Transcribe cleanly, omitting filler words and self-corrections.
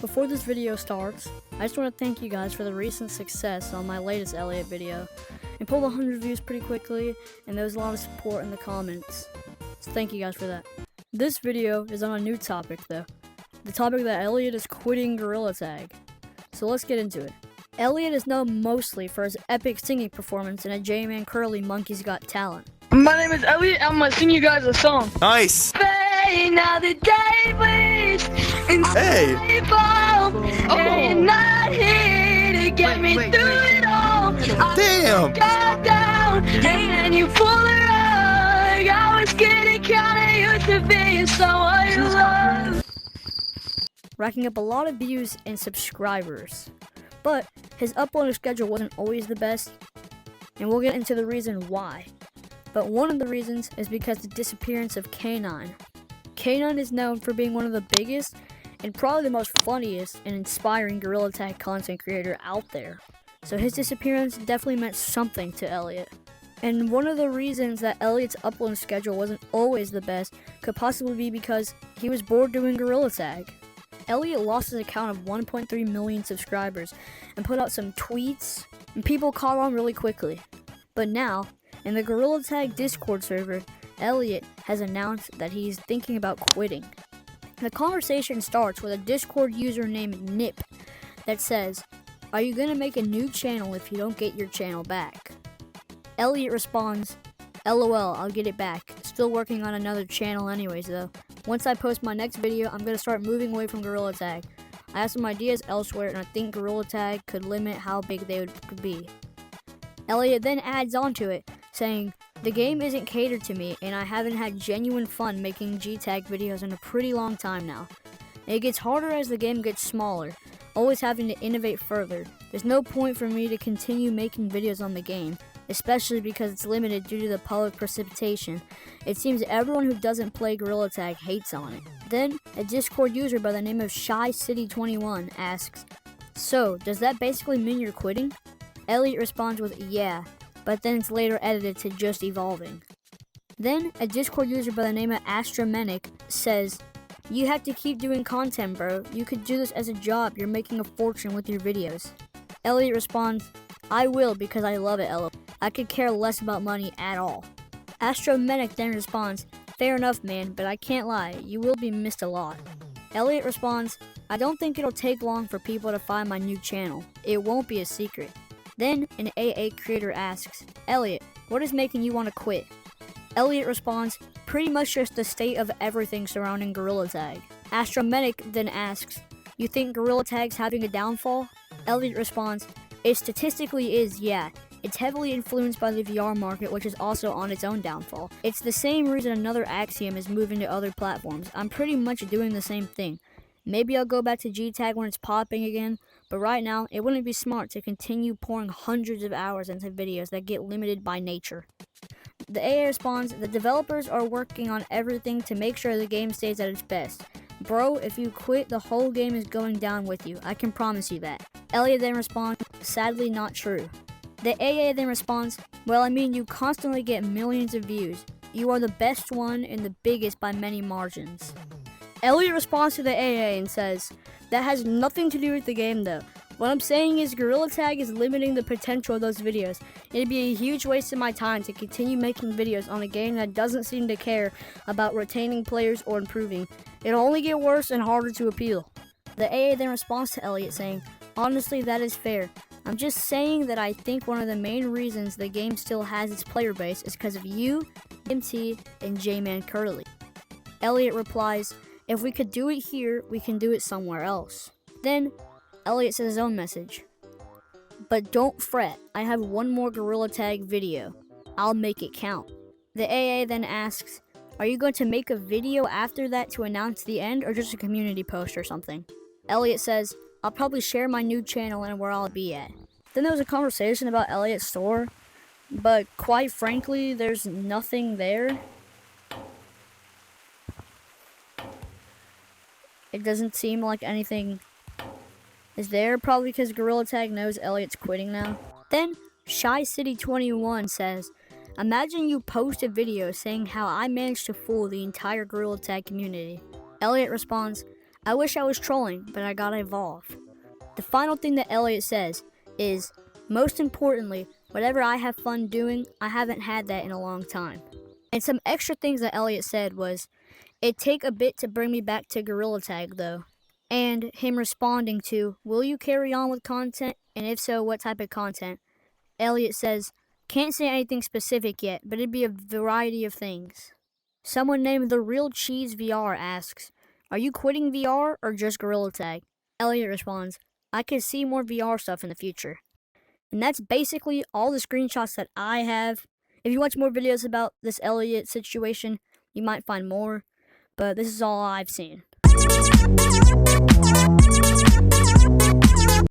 Before this video starts, I just want to thank you guys for the recent success on my latest Elliot video. It pulled 100 views pretty quickly, and there was a lot of support in the comments. So thank you guys for that. This video is on a new topic though. The topic that Elliot is quitting Gorilla Tag. So let's get into it. Elliot is known mostly for his epic singing performance in a J-Man Curly Monkey's Got Talent. My name is Elliot. I'm gonna sing you guys a song. Nice. Now the day bleeds Hey. and not here to get me through it all. Damn. Got down and you pull the rug. I was getting kinda used to being someone you love. Racking up a lot of views and subscribers. But his uploading schedule wasn't always the best, and we'll get into the reason why. But one of the reasons is because the disappearance of K9. K9 is known for being one of the biggest and probably the most funniest and inspiring Gorilla Tag content creator out there. So his disappearance definitely meant something to Elliot. And one of the reasons that Elliot's uploading schedule wasn't always the best could possibly be because he was bored doing Gorilla Tag. Elliot lost his account of 1.3 million subscribers and put out some tweets, and people caught on really quickly. But now, in the Gorilla Tag Discord server, Elliot has announced that he's thinking about quitting. The conversation starts with a Discord user named Nip that says, "Are you gonna make a new channel if you don't get your channel back?" Elliot responds, "LOL, I'll get it back. Still working on another channel anyways though. Once I post my next video, I'm gonna start moving away from Gorilla Tag. I have some ideas elsewhere and I think Gorilla Tag could limit how big they could be." Elliot then adds on to it, saying, "The game isn't catered to me and I haven't had genuine fun making G-Tag videos in a pretty long time now. It gets harder as the game gets smaller, always having to innovate further. There's no point for me to continue making videos on the game, especially because it's limited due to the public precipitation. It seems everyone who doesn't play Gorilla Tag hates on it." Then, a Discord user by the name of ShyCity21 asks, "So, does that basically mean you're quitting?" Elliot responds with, "Yeah, but then it's later edited to just evolving." Then, a Discord user by the name of Astromenic says, "You have to keep doing content, bro. You could do this as a job. You're making a fortune with your videos." Elliot responds, "I will because I love it, LOL. I could care less about money at all." Astromenic then responds, "Fair enough, man, but I can't lie. You will be missed a lot." Elliot responds, "I don't think it'll take long for people to find my new channel. It won't be a secret." Then, an AA creator asks, "Elliot, what is making you want to quit?" Elliot responds, "Pretty much just the state of everything surrounding Gorilla Tag." Astromenic then asks, "You think Gorilla Tag's having a downfall?" Elliot responds, "It statistically is, yeah. It's heavily influenced by the VR market, which is also on its own downfall. It's the same reason another Axiom is moving to other platforms. I'm pretty much doing the same thing. Maybe I'll go back to G-Tag when it's popping again, but right now, it wouldn't be smart to continue pouring hundreds of hours into videos that get limited by nature." The AA responds, "The developers are working on everything to make sure the game stays at its best. Bro, if you quit, the whole game is going down with you. I can promise you that." Elliot then responds, "Sadly not true." The AA then responds, "Well, I mean, you constantly get millions of views. You are the best one and the biggest by many margins." Elliot responds to the AA and says, "That has nothing to do with the game though. What I'm saying is Gorilla Tag is limiting the potential of those videos. It'd be a huge waste of my time to continue making videos on a game that doesn't seem to care about retaining players or improving. It'll only get worse and harder to appeal." The AA then responds to Elliot saying, "Honestly, that is fair. I'm just saying that I think one of the main reasons the game still has its player base is because of you, MT, and J-Man Curly." Elliot replies, "If we could do it here, we can do it somewhere else." Then, Elliot says his own message, "But don't fret, I have one more Gorilla Tag video. I'll make it count." The AA then asks, "Are you going to make a video after that to announce the end, or just a community post or something?" Elliot says, "I'll probably share my new channel and where I'll be at." Then there was a conversation about Elliot's store, but quite frankly, there's nothing there. It doesn't seem like anything is there, probably because Gorilla Tag knows Elliot's quitting now. Then, ShyCity21 says, "Imagine you post a video saying how I managed to fool the entire Gorilla Tag community." Elliot responds, I wish I was trolling, but I gotta evolve. The final thing that Elliot says is, most importantly, whatever I have fun doing, I haven't had that in a long time. And some extra things that Elliot said was, it'd take a bit to bring me back to Gorilla Tag though. And him responding to, will you carry on with content? And if so, what type of content? Elliot says, can't say anything specific yet, but it'd be a variety of things. Someone named The Real Cheese VR asks, are you quitting VR or just Gorilla Tag? Elliot responds, I could see more VR stuff in the future. And that's basically all the screenshots that I have. If you watch more videos about this Elliot situation, you might find more, but this is all I've seen.